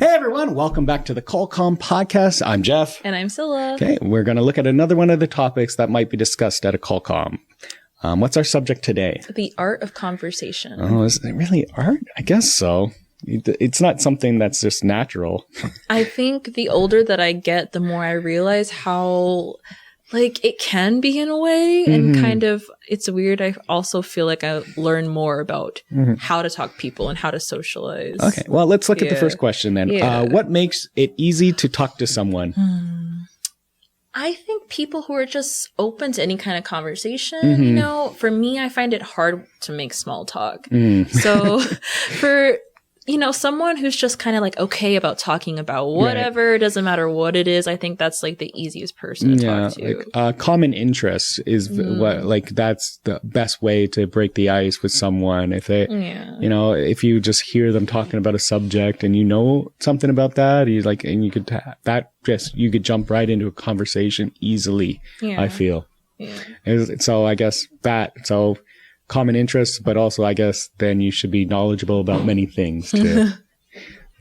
Hey everyone, welcome back to the Colcom podcast. I'm Jeff. And I'm Scylla. Okay, we're going to look at another one of the topics that might be discussed at a Colcom. What's our subject today? The art of conversation. Oh, is it really art? I guess so. It's not something that's just natural. I think the older that I get, the more I realize how, it can be in a way. And kind of, it's weird. I also feel like I learn more about how to talk to people and how to socialize. Okay, well, let's look at the first question then. What makes it easy to talk to someone? I think people who are just open to any kind of conversation, for me, I find it hard to make small talk. So for, someone who's just kind of okay about talking about whatever, right. Doesn't matter what it is, I think that's the easiest person to talk to. Common interest is that's the best way to break the ice with someone. If they, if you just hear them talking about a subject and you know something about that, you could jump right into a conversation easily. Yeah. I feel. Yeah. So I guess common interests, but also I guess then you should be knowledgeable about many things too.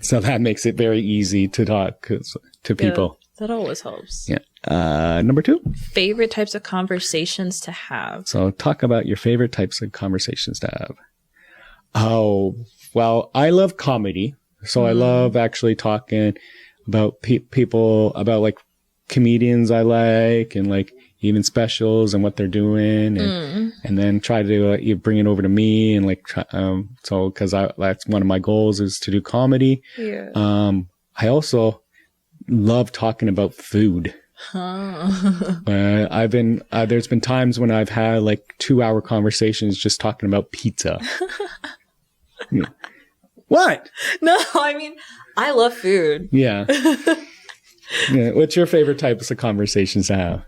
So that makes it very easy to talk to people. That always helps. Yeah. Number 2. Favorite types of conversations to have. So talk about your favorite types of conversations to have. Oh, well, I love comedy. So I love actually talking about people, about comedians I like and even specials and what they're doing and then try to you bring it over to me and because that's one of my goals is to do comedy. Yeah. I also love talking about food. There's been times when I've had 2-hour conversations just talking about pizza. Yeah. What? No, I mean, I love food. Yeah. Yeah. What's your favorite types of conversations to have?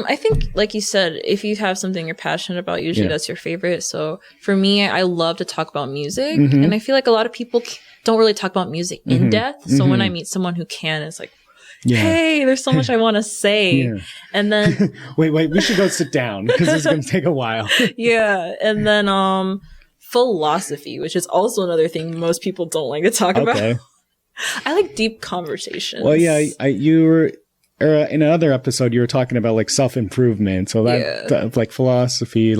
I think, like you said, if you have something you're passionate about, usually that's your favorite. So for me, I love to talk about music. And I feel like a lot of people don't really talk about music in depth. So when I meet someone who can, it's hey, there's so much I want to say. Yeah. And then... wait, we should go sit down because this is going to take a while. Yeah. And then philosophy, which is also another thing most people don't like to talk about. I like deep conversations. Well, yeah, you were in another episode. You were talking about self-improvement. So that philosophy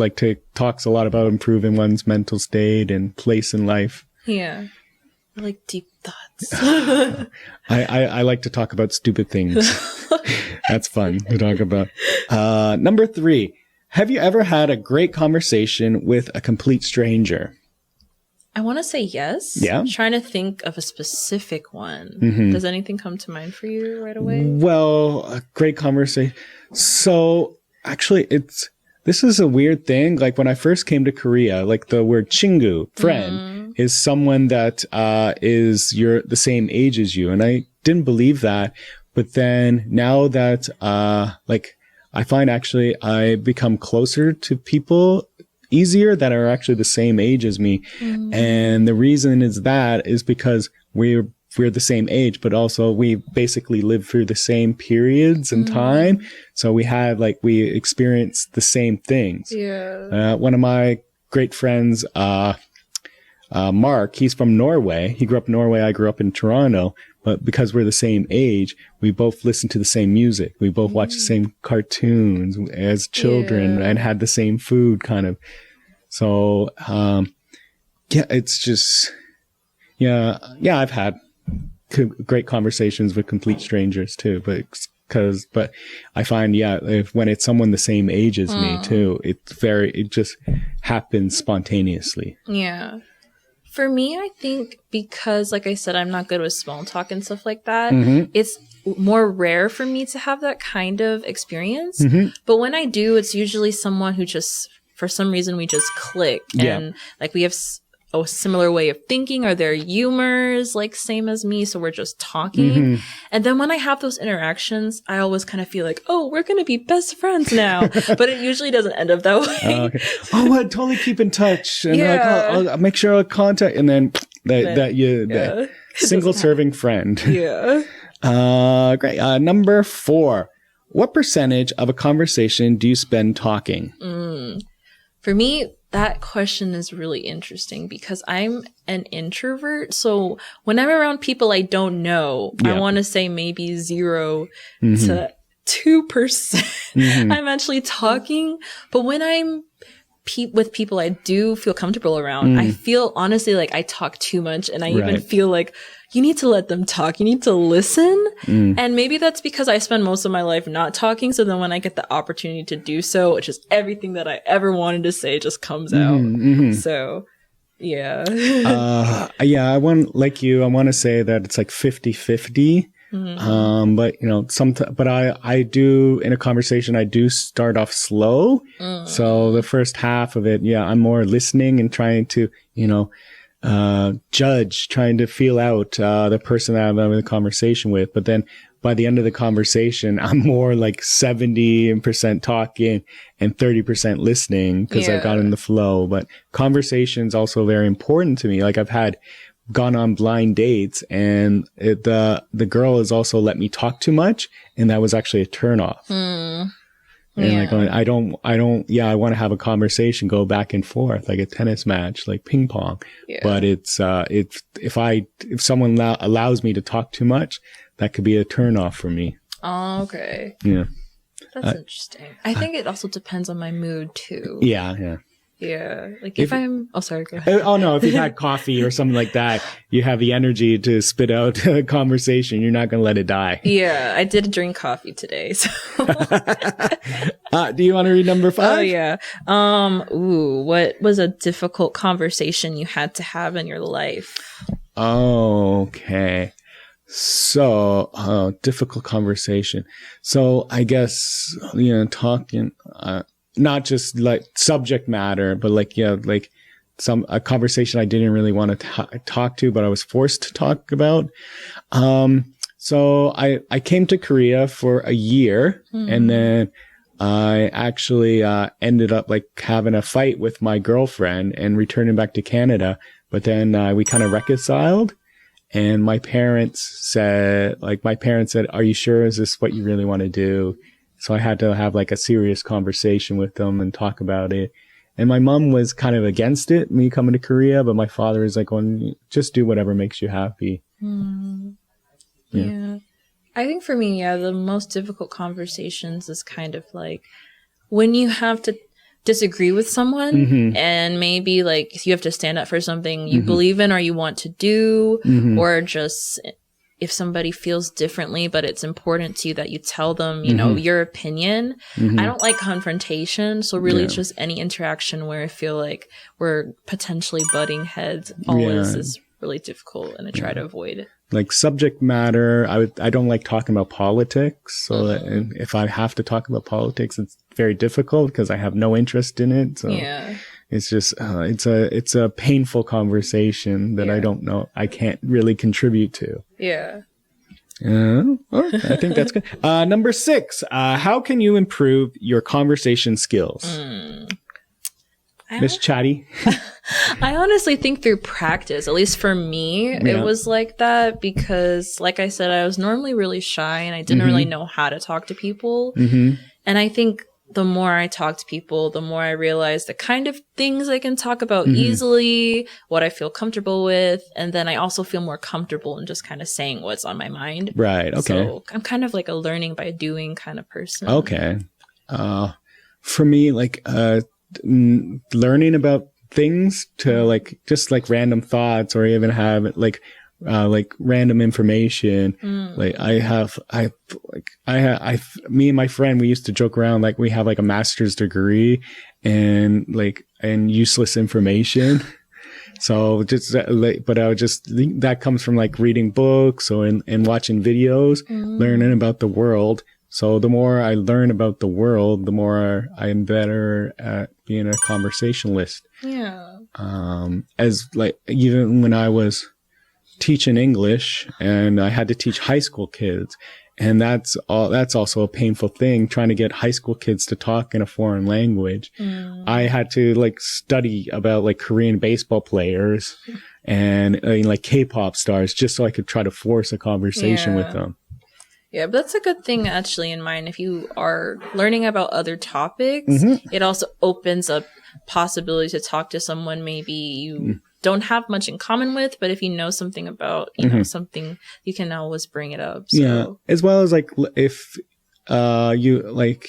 talks a lot about improving one's mental state and place in life. Yeah, I like deep thoughts. I like to talk about stupid things. That's fun to talk about. Number 3, have you ever had a great conversation with a complete stranger? I want to say yes. Yeah. I'm trying to think of a specific one. Does anything come to mind for you right away? Well, a great conversation. So actually, this is a weird thing. When I first came to Korea, the word 친구, friend, is someone that is the same age as you. And I didn't believe that. But then now that I find actually I become closer to people easier that are actually the same age as me. And the reason is because we're the same age, but also we basically live through the same periods in time. So we experience the same things. Yeah. One of my great friends, Mark, he's from Norway. He grew up in Norway. I grew up in Toronto. But because we're the same age, we both listen to the same music. We both watch the same cartoons as children and had the same food kind of. So, it's just, I've had great conversations with complete strangers too, but I find, when it's someone the same age as me too, it just happens spontaneously. Yeah. For me, I think because, like I said, I'm not good with small talk and stuff like that, it's more rare for me to have that kind of experience. But when I do, it's usually someone who just, for some reason, we just click. And we have a similar way of thinking, or their humors same as me, so we're just talking. And then when I have those interactions, I always kind of feel we're gonna be best friends now. But it usually doesn't end up that way. Okay. I'd totally keep in touch and I'll make sure I'll contact, and then that single serving friend. Yeah. Great. Number 4, what percentage of a conversation do you spend talking? For me, that question is really interesting because I'm an introvert. So when I'm around people I don't know, I want to say maybe 0 to 2%. I'm actually talking. But when I'm with people I do feel comfortable around, I feel honestly like I talk too much, and I even feel like you need to let them talk. You need to listen. And maybe that's because I spend most of my life not talking. So then when I get the opportunity to do so, it's just everything that I ever wanted to say just comes out. So yeah. I want, like you, I want to say that it's like 50-50. But but I do, in a conversation, I do start off slow. So the first half of it, I'm more listening and trying to, judge, trying to feel out, the person that I'm having the conversation with. But then by the end of the conversation, I'm more like 70% talking and 30% listening because I've got in the flow. But conversation's also very important to me. Like I've gone on blind dates, and the girl has also let me talk too much, and that was actually a turnoff. And like I want to have a conversation, go back and forth like a tennis match, like ping pong. But it's if someone allows me to talk too much, that could be a turnoff for me. Oh, okay. Yeah, that's interesting. I think it also depends on my mood too. Yeah. Yeah, like if I'm... Oh, sorry, go ahead. Oh, no, if you've had coffee or something like that, you have the energy to spit out a conversation. You're not going to let it die. Yeah, I did drink coffee today, so... Do you want to read number 5? Oh, yeah. What was a difficult conversation you had to have in your life? Okay. So, difficult conversation. So, I guess, talking... not just like subject matter, but like a conversation I didn't really want to talk to, but I was forced to talk about. So I came to Korea for a year, and then I actually ended up like having a fight with my girlfriend and returning back to Canada. But then we kind of reconciled, and my parents said, "Are you sure? Is this what you really want to do?" So I had to have like a serious conversation with them and talk about it. And my mom was kind of against it, me coming to Korea, but my father is like, just do whatever makes you happy. Yeah. I think for me, the most difficult conversations is kind of like when you have to disagree with someone and maybe like you have to stand up for something you believe in or you want to do, or just... if somebody feels differently, but it's important to you that you tell them, your opinion. I don't like confrontation. So really it's just any interaction where I feel like we're potentially butting heads always is really difficult, and I try to avoid it. Like subject matter, I don't like talking about politics. So that if I have to talk about politics, it's very difficult because I have no interest in it. So it's just, it's a painful conversation that I don't know, I can't really contribute to. Yeah. I think that's good. Number 6, how can you improve your conversation skills? Miss Chatty? I honestly think through practice, at least for me, it was like that because, like I said, I was normally really shy and I didn't really know how to talk to people. And I think the more I talk to people, the more I realize the kind of things I can talk about easily, what I feel comfortable with. And then I also feel more comfortable in just kind of saying what's on my mind. Right. Okay. So I'm kind of like a learning by doing kind of person. Okay. For me, like, learning about things to like, just like random thoughts or even have like random information. Like me and my friend, we used to joke around, like we have like a master's degree and useless information. So just but I would just think that comes from like reading books or and watching videos, learning about the world. So the more I learn about the world, the more I am better at being a conversationalist. Yeah. As like, even when I was teaching English and I had to teach high school kids, and that's also a painful thing, trying to get high school kids to talk in a foreign language. I had to like study about like Korean baseball players and like K-pop stars just so I could try to force a conversation with them. Yeah, but that's a good thing actually in mind. If you are learning about other topics, it also opens up possibility to talk to someone maybe you don't have much in common with, but if you know something about, you know, something, you can always bring it up. So. Yeah, as well as like if you like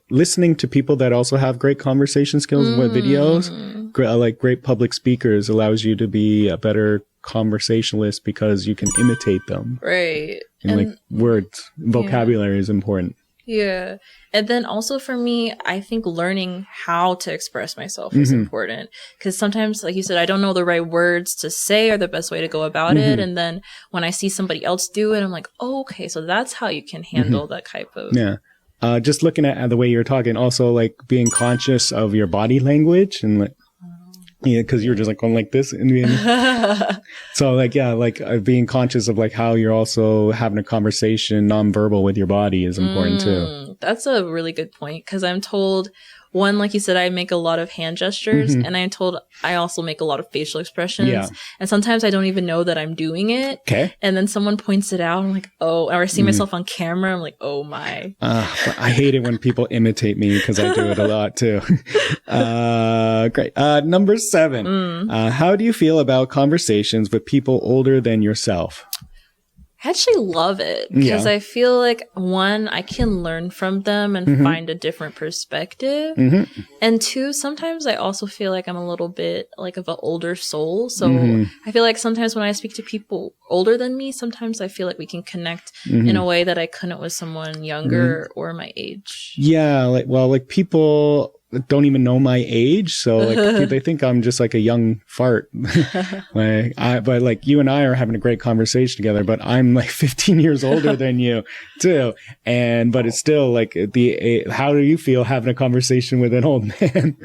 listening to people that also have great conversation skills with videos, like great public speakers allows you to be a better conversationalist because you can imitate them. Right. And like words, vocabulary is important. Yeah. And then also for me, I think learning how to express myself is important. Because sometimes, like you said, I don't know the right words to say or the best way to go about it. And then when I see somebody else do it, I'm like, oh, okay, so that's how you can handle that type of... Yeah. Just looking at the way you're talking, also like being conscious of your body language and like, yeah, because you're just like going like this. So like, yeah, like being conscious of like how you're also having a conversation nonverbal with your body is important too. That's a really good point because I'm told, one, like you said, I make a lot of hand gestures and I'm told I also make a lot of facial expressions. Yeah. And sometimes I don't even know that I'm doing it. Okay. And then someone points it out. I'm like, oh, or I see myself on camera. I'm like, oh my. I hate it when people imitate me because I do it a lot too. Great. Number 7. How do you feel about conversations with people older than yourself? I actually love it because I feel like, one, I can learn from them and find a different perspective. And 2, sometimes I also feel like I'm a little bit like of an older soul. So I feel like sometimes when I speak to people older than me, sometimes I feel like we can connect in a way that I couldn't with someone younger or my age. Yeah, like, well, like people don't even know my age, so like they think I'm just like a young fart. But like you and I are having a great conversation together, but I'm like 15 years older than you too, but it's still like how do you feel having a conversation with an old man?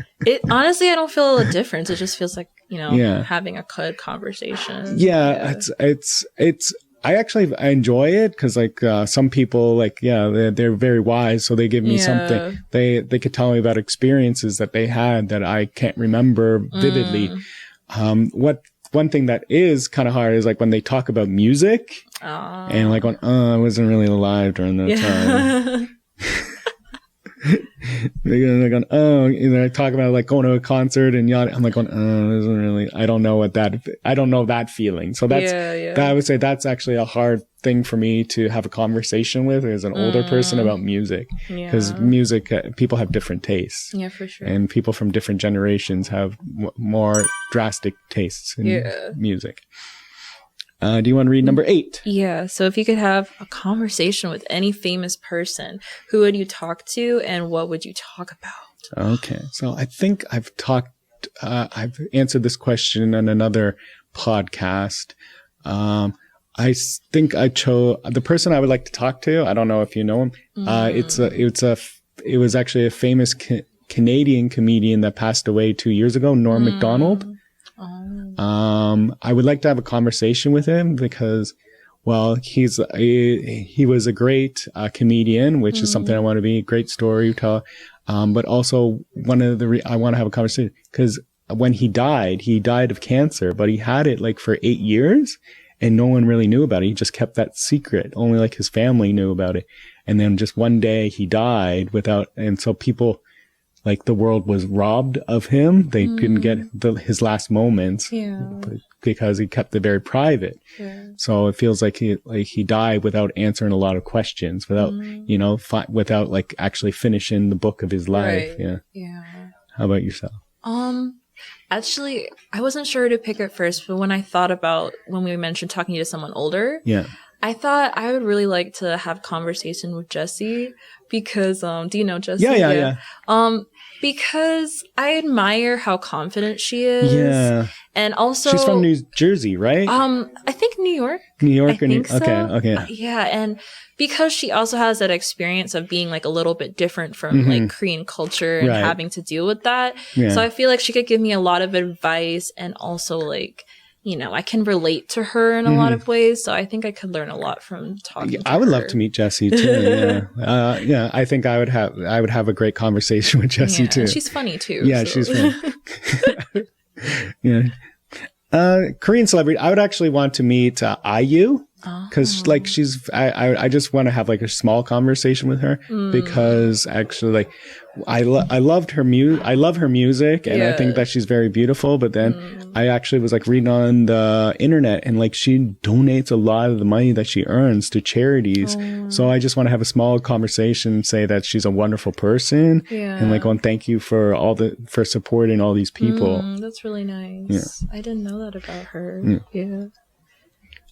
Honestly, I don't feel a difference. It just feels like, you know, having a good conversation. It's I enjoy it because like some people like they're very wise, so they give me something. They could tell me about experiences that they had that I can't remember vividly. One thing that is kind of hard is like when they talk about music and like going, I wasn't really alive during that time. They're going, they're talking about like going to a concert and I'm like going, isn't really, I don't know that feeling. So that I would say that's actually a hard thing for me to have a conversation with as an older person about music. Because music, people have different tastes. Yeah, for sure. And people from different generations have more drastic tastes in music. Do you want to read number 8? Yeah. So if you could have a conversation with any famous person, who would you talk to and what would you talk about? Okay. So I think I've answered this question in another podcast. I think I chose the person I would like to talk to. I don't know if you know him. It was actually a famous Canadian comedian that passed away 2 years ago, Norm Macdonald. I would like to have a conversation with him because, well, he was a great comedian, which is something I want to be, a great storyteller. But also I want to have a conversation because when he died of cancer, but he had it like for 8 years and no one really knew about it. He just kept that secret. Only like his family knew about it. And then just one day he died and so people, like the world was robbed of him. They couldn't get his last moments because he kept it very private. Yeah. So it feels like he died without answering a lot of questions, without without like actually finishing the book of his life. Right. Yeah. How about yourself? Actually, I wasn't sure to pick at first, but when I thought about when we mentioned talking to someone older, I thought I would really like to have conversation with Jessie because do you know Jessie? Yeah. Because I admire how confident she is. Yeah. And also she's from New Jersey, right? I think New York. I think so. Okay. Yeah, and because she also has that experience of being like a little bit different from like Korean culture and having to deal with that. Yeah. So I feel like she could give me a lot of advice and also like, I can relate to her in a lot of ways. So I think I could learn a lot from talking to her. I would love to meet Jessie too. Yeah. I think I would have a great conversation with Jessie too. And she's funny too. Yeah, so. She's funny. Yeah. Korean celebrity. I would actually want to meet IU. because like I just want to have like a small conversation with her because actually like I love her music and I think that she's very beautiful. But then I actually was like reading on the internet and like she donates a lot of the money that she earns to charities. So I just want to have a small conversation, say that she's a wonderful person and like, thank you for for supporting all these people. That's really nice. Yeah. I didn't know that about her. Yeah.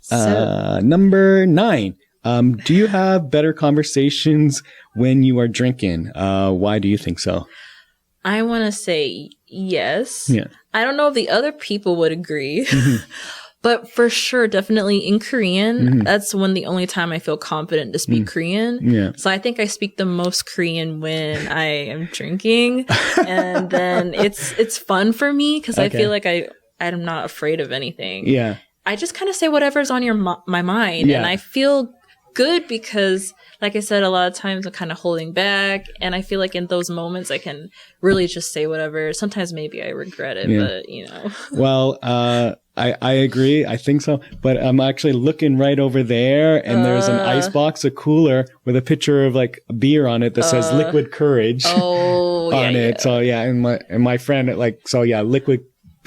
So. Number 9. Do you have better conversations when you are drinking? Why do you think so? I want to say yes. Yeah. I don't know if the other people would agree, but for sure, definitely in Korean, that's the only time I feel confident to speak Korean. Yeah. So I think I speak the most Korean when I am drinking, and then it's fun for me because I feel like I'm not afraid of anything. Yeah. I just kind of say whatever's on my mind, and I feel good because, like I said, a lot of times I'm kind of holding back, and I feel like in those moments I can really just say whatever. Sometimes maybe I regret it, but you know. Well, I agree. I think so. But I'm actually looking right over there, and there's an icebox, a cooler with a picture of like a beer on it that says "Liquid Courage" on it. So and my friend liquid.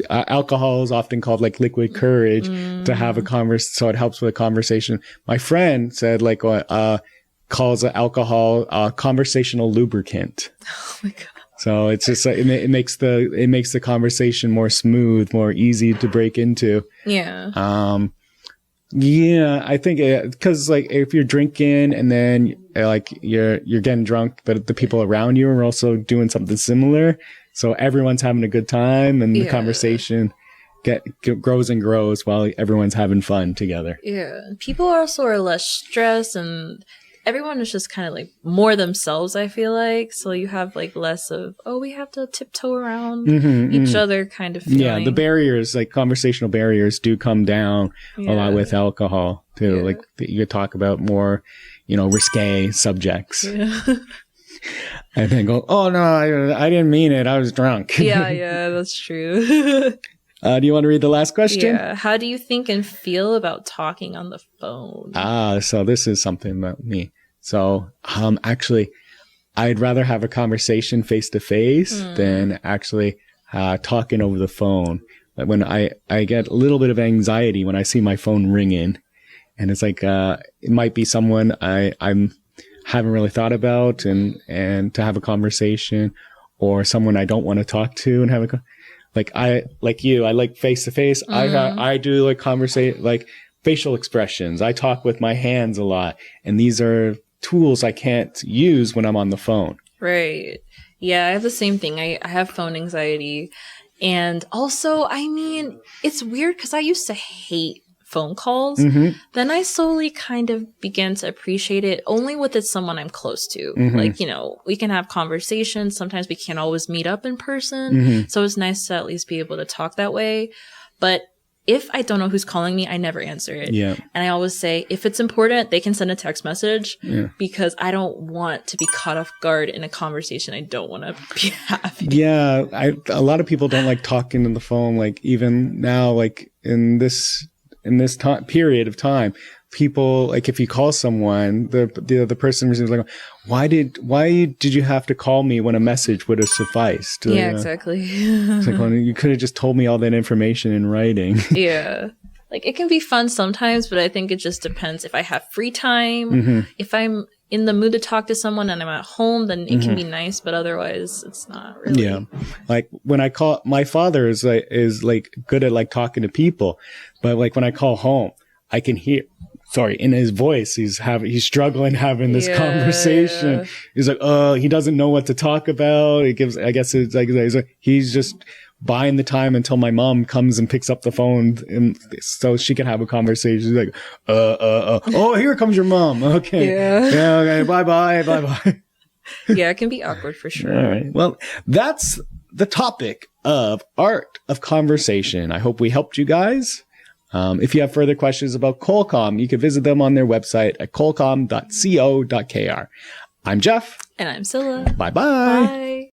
Alcohol is often called like liquid courage to have a so it helps with a conversation. My friend said like calls alcohol conversational lubricant. Oh my god! So it's just it makes the conversation more smooth, more easy to break into. Yeah. Yeah, I think because like if you're drinking and then like you're getting drunk, but the people around you are also doing something similar. So everyone's having a good time and the conversation grows and grows while everyone's having fun together. Yeah. People also are less stressed and everyone is just kind of like more themselves, I feel like. So you have like less of, we have to tiptoe around each other kind of feeling. Yeah, the barriers, like conversational barriers do come down a lot with alcohol too. Like you could talk about more, risque subjects. Yeah. And then go, oh, no, I didn't mean it. I was drunk. Yeah, that's true. Do you want to read the last question? Yeah. How do you think and feel about talking on the phone? So this is something about me. So actually, I'd rather have a conversation face to face than actually talking over the phone. Like when I get a little bit of anxiety when I see my phone ringing. And it's like it might be someone I'm haven't really thought about and to have a conversation, or someone I don't want to talk to and have I like face to face. I do like like facial expressions. I talk with my hands a lot, and these are tools I can't use when I'm on the phone. Right. Yeah, I have the same thing. I have phone anxiety, and also, I mean, it's weird because I used to hate phone calls. Then I slowly kind of began to appreciate it only with someone I'm close to. Like, we can have conversations. Sometimes we can't always meet up in person. So it's nice to at least be able to talk that way. But if I don't know who's calling me, I never answer it. Yeah. And I always say, if it's important, they can send a text message because I don't want to be caught off guard in a conversation I don't want to be having. Yeah. A lot of people don't like talking on the phone. Like even now, like in this period of time, people, like if you call someone, the person is like, why did you have to call me when a message would have sufficed? Yeah, exactly. It's like, well, you could have just told me all that information in writing. Yeah. Like it can be fun sometimes, but I think it just depends if I have free time. If I'm in the mood to talk to someone and I'm at home, then it can be nice, but otherwise it's not really. Yeah. Like when I call, my father is good at like talking to people, but like when I call home, I can hear, in his voice, he's struggling having this conversation. Yeah. He's like, he doesn't know what to talk about. I guess it's like, he's just buying the time until my mom comes and picks up the phone and so she can have a conversation. She's like, oh, here comes your mom. Okay. Yeah. Okay. Bye. Yeah, it can be awkward for sure. All right. Well, that's the topic of art of conversation. I hope we helped you guys. If you have further questions about Qualcomm, you can visit them on their website at qualcomm.co.kr. I'm Jeff. And I'm Scylla. Bye-bye. Bye.